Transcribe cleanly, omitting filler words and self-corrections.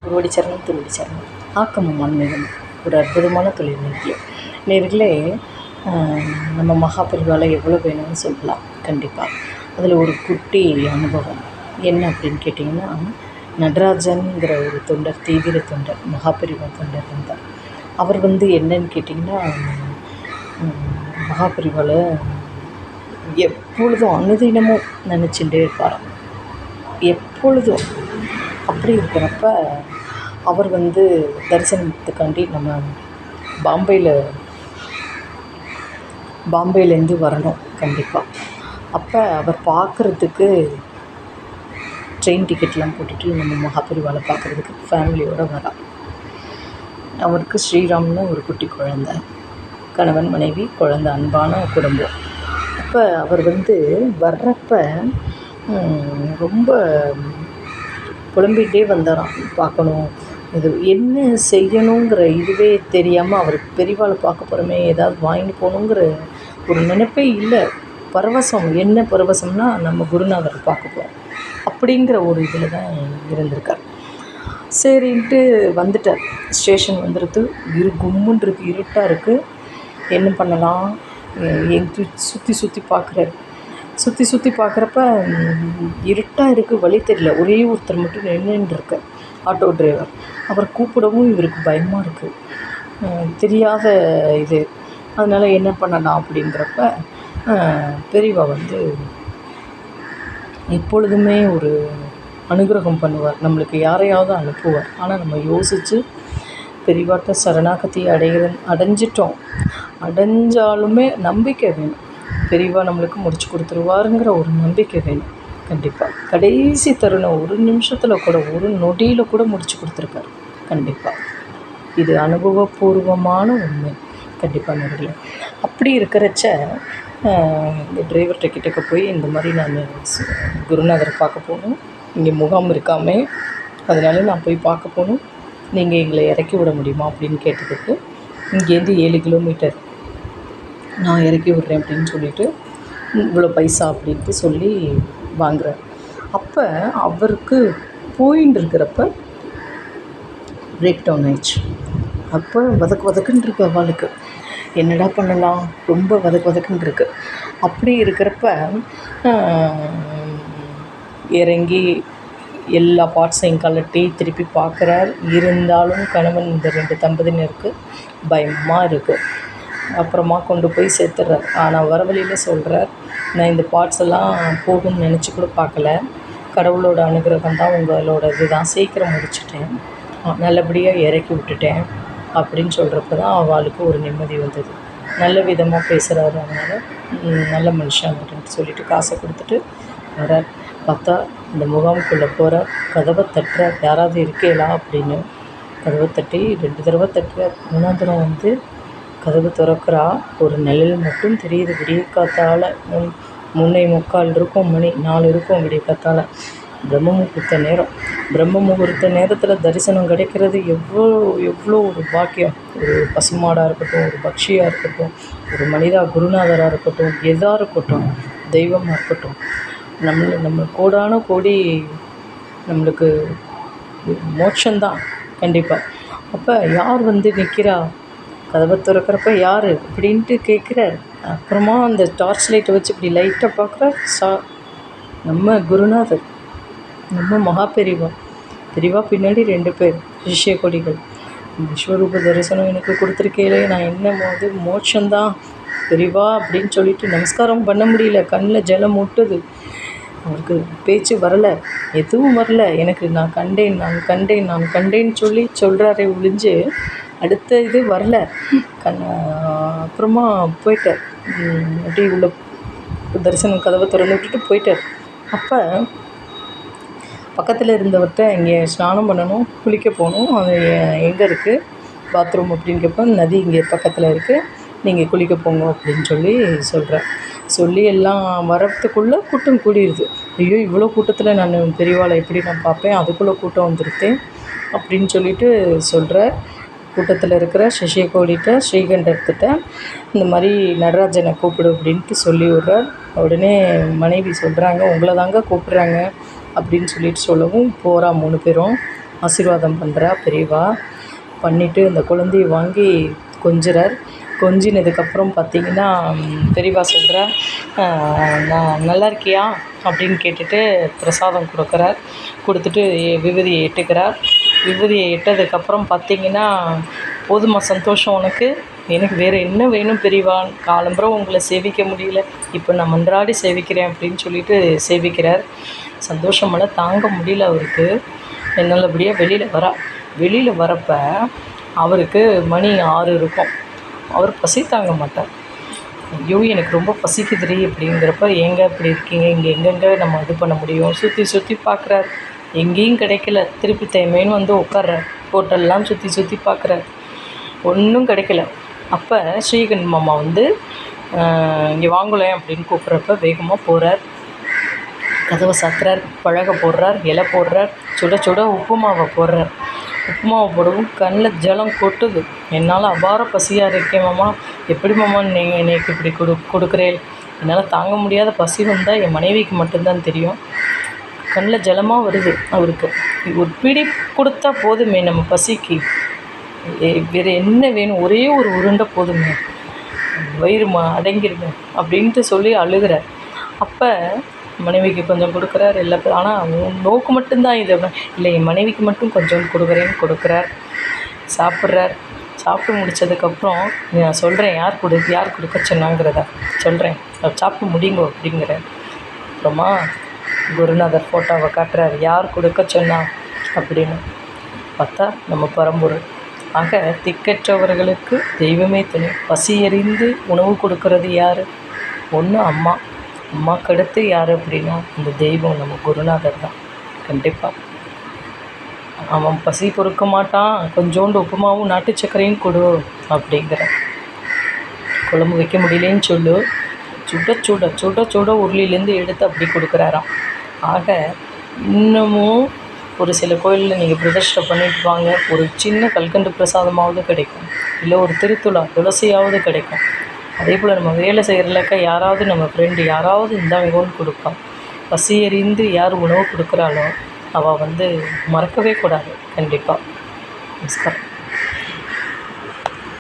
திருவடி சரணம் திருவடி சரணம். ஆக்கமும் ஆன்மீகம் ஒரு அற்புதமான தொழில் நேர்களே. நம்ம மகாபெரிவால எவ்வளோ வேணும்னு சொல்லலாம். கண்டிப்பாக அதில் ஒரு குட்டி அனுபவம் என்ன அப்படின்னு கேட்டிங்கன்னா, நடராஜன்கிற ஒரு தொண்டர், தீவிர தொண்டர், மகாபெரிவா தொண்டர் இருந்தார். அவர் என்னன்னு கேட்டிங்கன்னா, மகாபெரிவால எப்பொழுதும் அனுதினமும் நினச்சிட்டே இருப்பார். எப்பொழுதும் அப்படி இருக்கிறப்ப அவர் தரிசனத்துக்காண்டி நம்ம பாம்பேலேருந்து வரணும் கண்டிப்பாக. அப்போ அவர் பார்க்குறதுக்கு ட்ரெயின் டிக்கெட்லாம் போட்டுட்டு நம்ம மகாபெரிவாலை பார்க்குறதுக்கு ஃபேமிலியோடு வரா. அவருக்கு ஸ்ரீராம்னு ஒரு குட்டி குழந்தை, கணவன் மனைவி குழந்தை, அன்பான குடும்பம். அப்போ அவர் வர்றப்ப ரொம்ப புலம்பிகிட்டே வந்தாராம். பார்க்கணும், இது என்ன செய்யணுங்கிற இதுவே தெரியாமல் அவருக்கு பெரியவாளை பார்க்க போகிறோமே, ஏதாவது வாங்கிட்டு போகணுங்கிற ஒரு நினைப்பே இல்லை. பரவசம், என்ன பரவசம்னா நம்ம குருநாதரை பார்க்க போகிறோம் அப்படிங்கிற ஒரு இதில் தான் இருந்திருக்கார். சரின்ட்டு வந்துட்டார். ஸ்டேஷன் வந்துடுது, கும்முன்னு இருக்குது, இருட்டாக இருக்குது. என்ன பண்ணலாம், சுற்றி பார்க்குறாரு. சுற்றி பார்க்குறப்ப இருட்டாக இருக்குது, வழி தெரியல. ஒரே ஒருத்தர் மட்டும் நின்றுருக்கு, ஆட்டோ டிரைவர். அவர் கூப்பிடவும் இவருக்கு பயமாக இருக்குது, தெரியாத இது. அதனால் என்ன பண்ணலாம் அப்படிங்கிறப்ப பெரியவா எப்பொழுதுமே ஒரு அனுகிரகம் பண்ணுவார், நம்மளுக்கு யாரையாவது அனுப்புவார். ஆனால் நம்ம யோசித்து பெரியவாட்ட சரணாகதி அடைஞ்சிட்டோம். அடைஞ்சாலுமே நம்பிக்கை வேணும். பெரியவா நம்மளுக்கு முடிச்சு கொடுத்துருவாருங்கிற ஒரு நம்பிக்கை வேணும். கண்டிப்பாக கடைசி தருணம், ஒரு நிமிஷத்தில் கூட, ஒரு நொடியில் கூட முடிச்சு கொடுத்துருக்காரு. கண்டிப்பாக இது அனுபவபூர்வமான உண்மை. கண்டிப்பாக நேர்களே. அப்படி இருக்கிறச்ச இந்த டிரைவர்கிட்ட கிட்டக்க போய், இந்த மாதிரி நான் குருநாதரை பார்க்க போகணும், இங்கே முகாம் இருக்காமே, அதனால நான் போய் பார்க்க போகணும், நீங்கள் எங்களை இறக்கி விட முடியுமா அப்படின்னு கேட்டதுக்கு, இங்கேருந்து 7 கிலோமீட்டர் நான் இறக்கி விட்றேன் அப்படின்னு சொல்லிவிட்டு, இவ்வளோ பைசா அப்படின்ட்டு சொல்லி வாங்குறார். அப்போ அவருக்கு போயின்னு இருக்கிறப்ப பிரேக் டவுன் ஆயிடுச்சு. அப்போ வதக்குன்னு இருக்கு அவளுக்கு. என்னடா பண்ணலாம், ரொம்ப வதக்குன்னு இருக்கு. அப்படி இருக்கிறப்ப இறங்கி எல்லா பார்ட்ஸையும் கலட்டி திருப்பி பார்க்குறார். இருந்தாலும் கணவன், இந்த 2 தம்பதியினருக்கு பயமாக இருக்குது. அப்புறமா கொண்டு போய் சேர்த்துறார். ஆனால் வர வழியில் சொல்கிறார், நான் இந்த பார்ட்ஸ் எல்லாம் போகும்னு நினச்சி கூட பார்க்கல, கடவுளோட அனுகிரகம் தான், உங்களோட இதுதான், சீக்கிரம் முடிச்சிட்டேன், நல்லபடியாக இறக்கி விட்டுட்டேன் அப்படின்னு சொல்கிறப்ப தான் அவளுக்கு ஒரு நிம்மதி வந்தது. நல்ல விதமாக பேசுகிறாரு, அதனால் நல்ல மனுஷன் அப்படின்ட்டு சொல்லிவிட்டு காசை கொடுத்துட்டு வரார். பார்த்தா இந்த முகாமுக்குள்ளே போகிற, கதவை தட்டுற, யாராவது இருக்கேலா அப்படின்னு. கதவை தட்டி 2 தடவை தட்டுற. 3ஆம் தடவை கதவு திறக்கிறா. ஒரு நிழல் மட்டும் தெரியுது. விடிய காத்தால் 3:45 இருக்கும், மணி 4 இருக்கும். விடிய காத்தால் பிரம்ம முகூர்த்த நேரத்தில் தரிசனம் கிடைக்கிறது எவ்வளோ ஒரு பாக்கியம். ஒரு பசுமாடாக இருக்கட்டும், ஒரு பக்ஷியாக இருக்கட்டும், ஒரு மனிதா குருநாதராக இருக்கட்டும், எதாக இருக்கட்டும், தெய்வமாக இருக்கட்டும், நம்ம கோடான கோடி நம்மளுக்கு மோட்சந்தான் கண்டிப்பாக. அப்போ யார் நிற்கிறா, கதவை திறக்கிறப்ப யார் அப்படின்ட்டு கேட்குறார். அப்புறமா அந்த டார்ச் லைட்டை வச்சு இப்படி லைட்டாக பார்க்குறார். நம்ம குருநாதர், நம்ம பெரியவா பின்னாடி 2 பேர் சிஷ்ய கொடிகள். விஸ்வரூப தரிசனம் எனக்கு கொடுத்துருக்கேலே, நான் என்ன மோட்சந்தான் பெரியவா அப்படின்னு சொல்லிட்டு நமஸ்காரம் பண்ண முடியல. கண்ணில் ஜலம் முட்டுது. அவருக்கு பேச்சு வரலை, எதுவும் வரல. எனக்கு நான் கண்டேன்னு சொல்கிறாரே ஒழிஞ்சு அடுத்த இது வரல. அப்புறமா போயிட்டார். அப்படி உள்ள தரிசனம் கதவை திறந்து விட்டுட்டு போயிட்டார். அப்போ பக்கத்தில் இருந்தவர்கிட்ட, இங்கே ஸ்நானம் பண்ணணும், குளிக்க போகணும், அது எங்கே இருக்குது பாத்ரூம் அப்படின்னு கேட்ப, நதி இங்கே பக்கத்தில் இருக்குது, நீங்கள் குளிக்க போங்க அப்படின்னு சொல்லி எல்லாம் வரத்துக்குள்ளே கூட்டம் கூடிடுது. ஐயோ, இவ்வளோ கூட்டத்தில் நான் பெரியவாளை எப்படி நான் பார்ப்பேன், அதுக்குள்ளே கூட்டம் வந்துடுது அப்படின்னு சொல்லிட்டு சொல்கிறார். கூட்டத்தில் இருக்கிற சசிகோடிட்ட, ஸ்ரீகண்டர்கிட்ட இந்த மாதிரி நடராஜனை கூப்பிடு அப்படின்ட்டு சொல்லி விட்றார். உடனே மனைவி சொல்கிறாங்க, உங்களை தாங்க கூப்பிட்றாங்க அப்படின்னு சொல்லிட்டு சொல்லவும் போகிறா 3 பேரும். ஆசீர்வாதம் பண்ணுறா பெரியவா. பண்ணிவிட்டு அந்த குழந்தைய வாங்கி கொஞ்சுறார். கொஞ்சினதுக்கப்புறம் பார்த்திங்கன்னா பெரியவா சொல்கிறா, நான் நல்லா இருக்கியா அப்படின்னு கேட்டுட்டு பிரசாதம் கொடுக்குறார். கொடுத்துட்டு விபூதியை இட்டுக்கிறார். விபூதியை இட்டதுக்கப்புறம் பார்த்திங்கன்னா, போதுமா சந்தோஷம் உனக்கு? எனக்கு வேறு என்ன வேணும் பெரியவா? காலம்புறம் உங்களை சேவிக்க முடியல, இப்போ நான் மன்றாடி சேவிக்கிறேன் அப்படின்னு சொல்லிட்டு சேவிக்கிறார். சந்தோஷமெல்லாம் தாங்க முடியல அவருக்கு. நல்லபடியாக வெளியில் வரப்போ அவருக்கு மணி 6 இருக்கும். அவர் பசி தாங்க மாட்டார். ஐயோ எனக்கு ரொம்ப பசிக்குதுடி அப்படிங்கிறப்ப, ஏங்க இப்படி இருக்கீங்க, இங்கே எங்கெங்கே நம்ம இது பண்ண முடியும்? சுற்றி பார்க்குறார், எங்கேயும் கிடைக்கல. திருப்பி தேமைன்னு வந்து உட்கார்றார். ஹோட்டல்லாம் சுற்றி பார்க்குறார், ஒன்றும் கிடைக்கல. அப்போ ஸ்ரீகன் மாமா வந்து இங்கே வாங்கலேன் அப்படின்னு கூப்பிட்றப்ப வேகமாக போகிறார். கதவை சாத்துறார், பழக போடுறார், இலை போடுறார், சுட சுட உப்புமாவை போடுறார். உப்புமாவை போடவும் கண்ணில் ஜலம் கொட்டுது. என்னால் அபார பசியாக இருக்கேன் மாமா, எப்படி மாமா நீங்கள் எனக்கு இப்படி கொடுக்குறேன்? என்னால் தாங்க முடியாத பசி வந்தால் என் மனைவிக்கு மட்டும்தான் தெரியும். கண்ணில் ஜலமாக வருது அவருக்கு. ஒரு பிடி கொடுத்தா போதுமே நம்ம பசிக்கு, வேறு என்ன வேணும்? ஒரே ஒரு உருண்டை போதுமே, வயிறு அடங்கிருமே அப்படின்ட்டு சொல்லி அழுகிறார். அப்போ மனைவிக்கு கொஞ்சம் கொடுக்குறார். ஆனால் நோக்கு மட்டும்தான் இது. இல்லை, என் மனைவிக்கு மட்டும் கொஞ்சம் கொடுக்குறேன்னு கொடுக்குறார். சாப்பிட்றார். சாப்பிட்டு முடித்ததுக்கப்புறம் நான் சொல்கிறேன் யார் கொடுக்க சொன்னாங்கிறத சொல்கிறேன், சாப்பிட்டு முடிங்கோ அப்படிங்கிறார். அப்புறமா குருநாதர் ஃபோட்டோவை காட்டுறார், யார் கொடுக்க சொன்னா அப்படின்னு பார்த்தா நம்ம பரம்பொருள். ஆக திக்கற்றவர்களுக்கு தெய்வமே துணை. பசி எறிந்து உணவு கொடுக்கறது யார்? ஒன்று அம்மா. அம்மாவுக்கு அடுத்து யார் அப்படின்னா இந்த தெய்வம் நம்ம குருநாதர் தான். கண்டிப்பாக அவன் பசி பொறுக்க மாட்டான். கொஞ்சோண்டு உப்புமாவும் நாட்டு சர்க்கரையும் கொடு அப்படிங்கிற. குழம்பு வைக்க முடியலேன்னு சொல்லு, சுட சுட சுட சுட உருளிலேருந்து எடுத்து அப்படி கொடுக்குறாராம். ஆக இன்னமும் ஒரு சில கோயிலில் நீங்கள் பிரதிஷ்டை பண்ணிட்டு வாங்க, ஒரு சின்ன கல்கண்டு பிரசாதமாவது கிடைக்கும், இல்லை ஒரு திருத்துளா துளசியாவது கிடைக்கும். அதே போல் நம்ம வேலை செய்கிறலக்க யாராவது நம்ம ஃப்ரெண்டு யாராவது இந்தாங்கன்னு கொடுப்பா. பசி எறிந்து யார் உணவு கொடுக்குறாளோ அவள் வந்து மறக்கவே கூடாது. கண்டிப்பாக. நமஸ்காரம்.